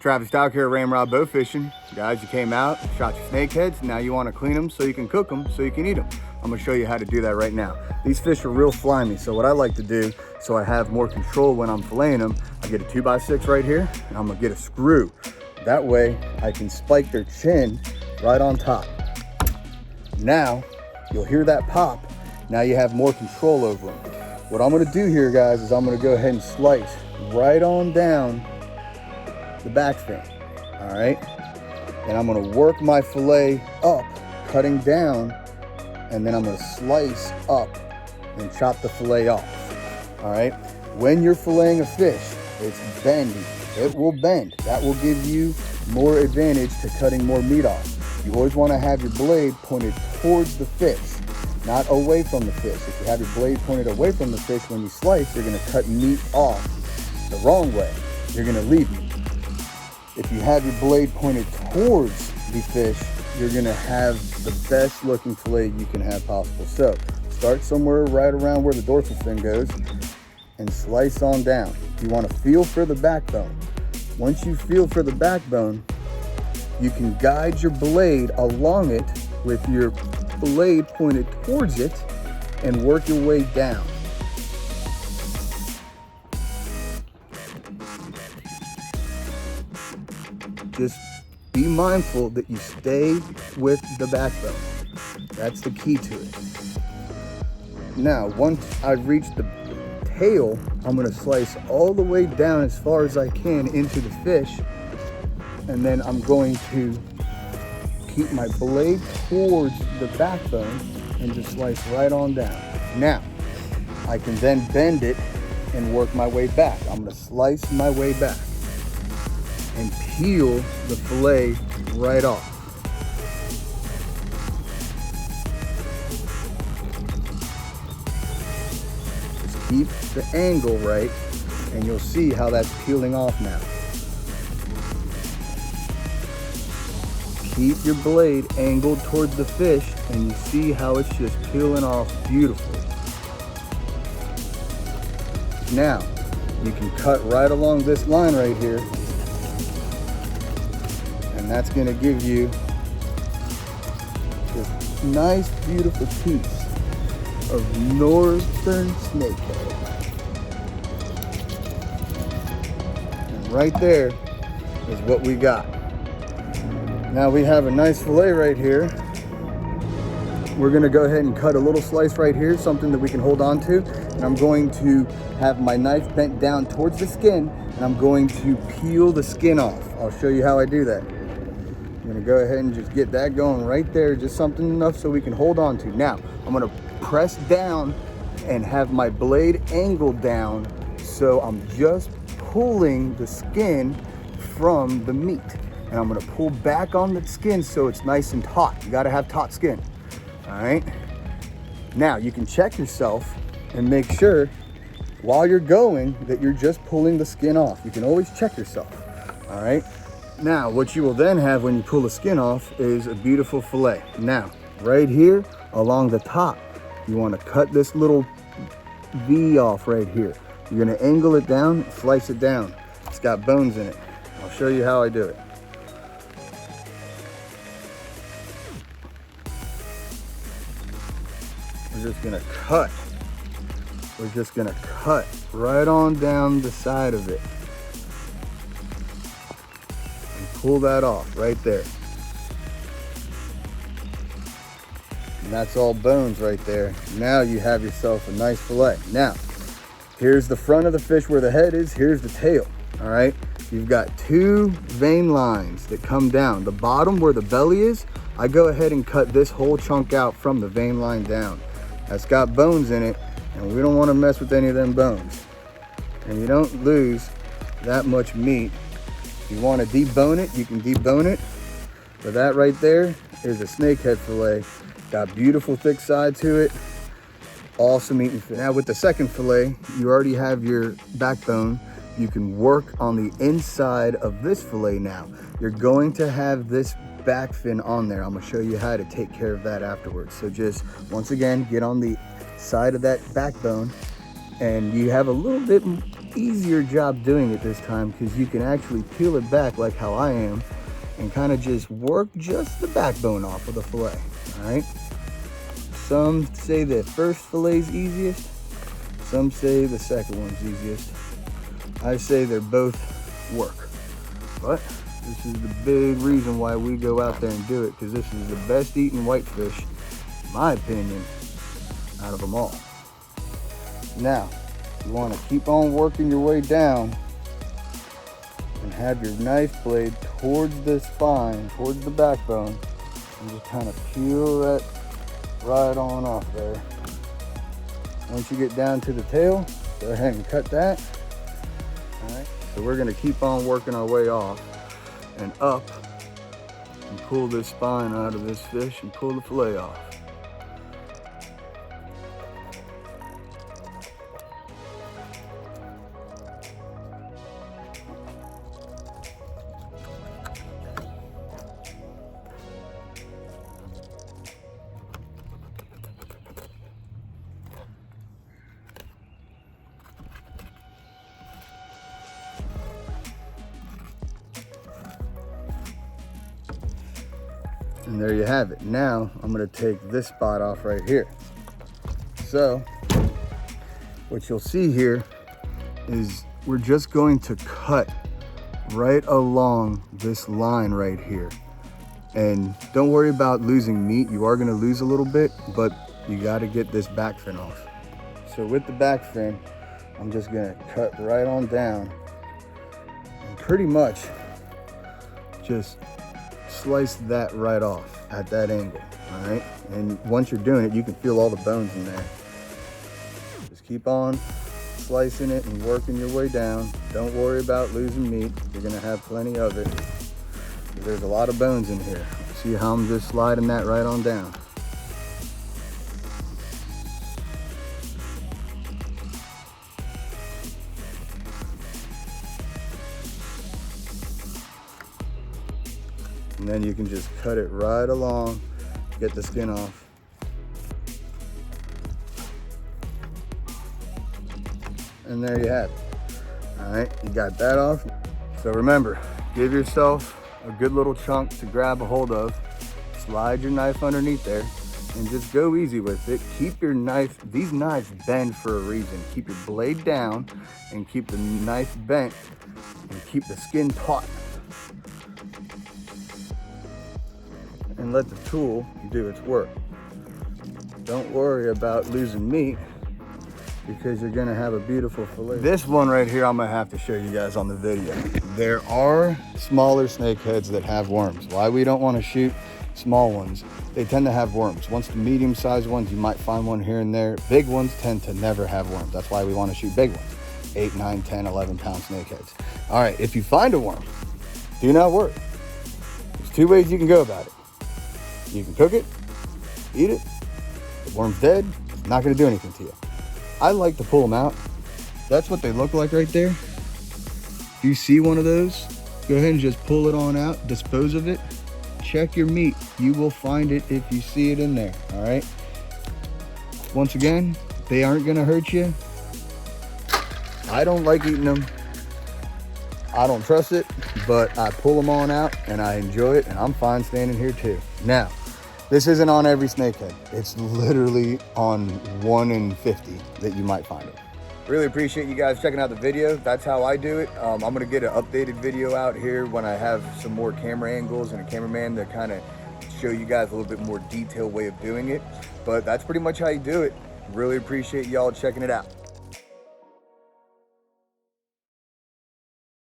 Travis Dock here at RamRod Bowfishing. Guys, you came out, shot your snakeheads, now you want to clean them so you can cook them, so you can eat them. I'm going to show you how to do that right now. These fish are real slimy, so what I like to do, so I have more control when I'm filleting them, I get a 2x6 right here, and I'm going to get a screw. That way, I can spike their chin right on top. Now, you'll hear that pop. Now you have more control over them. What I'm going to do here, guys, is I'm going to go ahead and slice right on down the back fin, all right? And I'm gonna work my fillet up, cutting down, and then I'm gonna slice up and chop the fillet off, all right? When you're filleting a fish, it's bendy. It will bend. That will give you more advantage to cutting more meat off. You always wanna have your blade pointed towards the fish, not away from the fish. If you have your blade pointed away from the fish, when you slice, you're gonna cut meat off the wrong way. You're gonna leave meat. If you have your blade pointed towards the fish, you're gonna have the best looking fillet you can have possible. So start somewhere right around where the dorsal fin goes and slice on down. You wanna feel for the backbone. Once you feel for the backbone, you can guide your blade along it with your blade pointed towards it and work your way down. Just be mindful that you stay with the backbone. That's the key to it. Now, once I've reached the tail, I'm gonna slice all the way down as far as I can into the fish. And then I'm going to keep my blade towards the backbone and just slice right on down. Now, I can then bend it and work my way back. I'm gonna slice my way back and peel the fillet right off. Just keep the angle right and you'll see how that's peeling off now. Keep your blade angled towards the fish and you see how it's just peeling off beautifully. Now, you can cut right along this line right here. And that's going to give you this nice, beautiful piece of northern snakehead. And right there is what we got. Now we have a nice fillet right here. We're going to go ahead and cut a little slice right here, something that we can hold on to. And I'm going to have my knife bent down towards the skin, and I'm going to peel the skin off. I'll show you how I do that. I'm gonna go ahead and just get that going right there, just something enough so we can hold on to. Now, I'm gonna press down and have my blade angled down so I'm just pulling the skin from the meat. And I'm gonna pull back on the skin so it's nice and taut. You gotta have taut skin, all right? Now, you can check yourself and make sure while you're going that you're just pulling the skin off. You can always check yourself, all right? Now, what you will then have when you pull the skin off is a beautiful fillet. Now, right here along the top, you want to cut this little V off right here. You're going to angle it down, slice it down. It's got bones in it. I'll show you how I do it. We're just going to cut. We're just going to cut right on down the side of it. Pull that off right there. And that's all bones right there. Now you have yourself a nice fillet. Now, here's the front of the fish where the head is, here's the tail, all right? You've got two vein lines that come down. The bottom where the belly is, I go ahead and cut this whole chunk out from the vein line down. That's got bones in it, and we don't want to mess with any of them bones. And you don't lose that much meat. If you want to debone it, you can debone it. But that right there is a snakehead fillet. Got beautiful thick side to it. Awesome eating fish. Now with the second fillet, you already have your backbone. You can work on the inside of this fillet now. You're going to have this back fin on there. I'm going to show you how to take care of that afterwards. So just, once again, get on the side of that backbone and you have a little bit easier job doing it this time because you can actually peel it back like how I am and kind of just work just the backbone off of the fillet, all right? Some say the first fillet is easiest. Some say the second one's easiest. I say they're both work. But this is the big reason why we go out there and do it, because this is the best eating whitefish, in my opinion, out of them all. Now, you want to keep on working your way down and have your knife blade towards the spine, towards the backbone, and just kind of peel that right on off there. Once you get down to the tail, go ahead and cut that. All right, so we're gonna keep on working our way off and up and pull this spine out of this fish and pull the fillet off. And there you have it. Now I'm gonna take this spot off right here. So what you'll see here is we're just going to cut right along this line right here. And don't worry about losing meat. You are gonna lose a little bit, but you gotta get this back fin off. So with the back fin, I'm just gonna cut right on down and pretty much just slice that right off at that angle, all right? And once you're doing it, you can feel all the bones in there. Just keep on slicing it and working your way down. Don't worry about losing meat. You're gonna have plenty of it. There's a lot of bones in here. See how I'm just sliding that right on down. And then you can just cut it right along, get the skin off. And there you have it. All right, you got that off. So remember, give yourself a good little chunk to grab a hold of. Slide your knife underneath there and just go easy with it. Keep your knife, these knives bend for a reason. Keep your blade down and keep the knife bent and keep the skin taut. And let the tool do its work. Don't worry about losing meat because you're gonna have a beautiful fillet. This one right here, I'm gonna have to show you guys on the video. There are smaller snakeheads that have worms. Why we don't wanna shoot small ones? They tend to have worms. Once the medium-sized ones, you might find one here and there. Big ones tend to never have worms. That's why we wanna shoot big ones. 8, 9, 10, 11 pound snakeheads. All right, if you find a worm, do not worry. There's two ways you can go about it. You can cook it, eat it. The worm's dead, it's not gonna do anything to you. I like to pull them out. That's what they look like right there. If you see one of those, go ahead and just pull it on out, dispose of it. Check your meat. You will find it if you see it in there, all right? Once again, they aren't gonna hurt you. I don't like eating them. I don't trust it, but I pull them on out and I enjoy it, and I'm fine standing here too. Now, this isn't on every snakehead. It's literally on 1 in 50 that you might find it. Really appreciate you guys checking out the video. That's how I do it. I'm gonna get an updated video out here when I have some more camera angles and a cameraman to kind of show you guys a little bit more detailed way of doing it. But that's pretty much how you do it. Really appreciate y'all checking it out.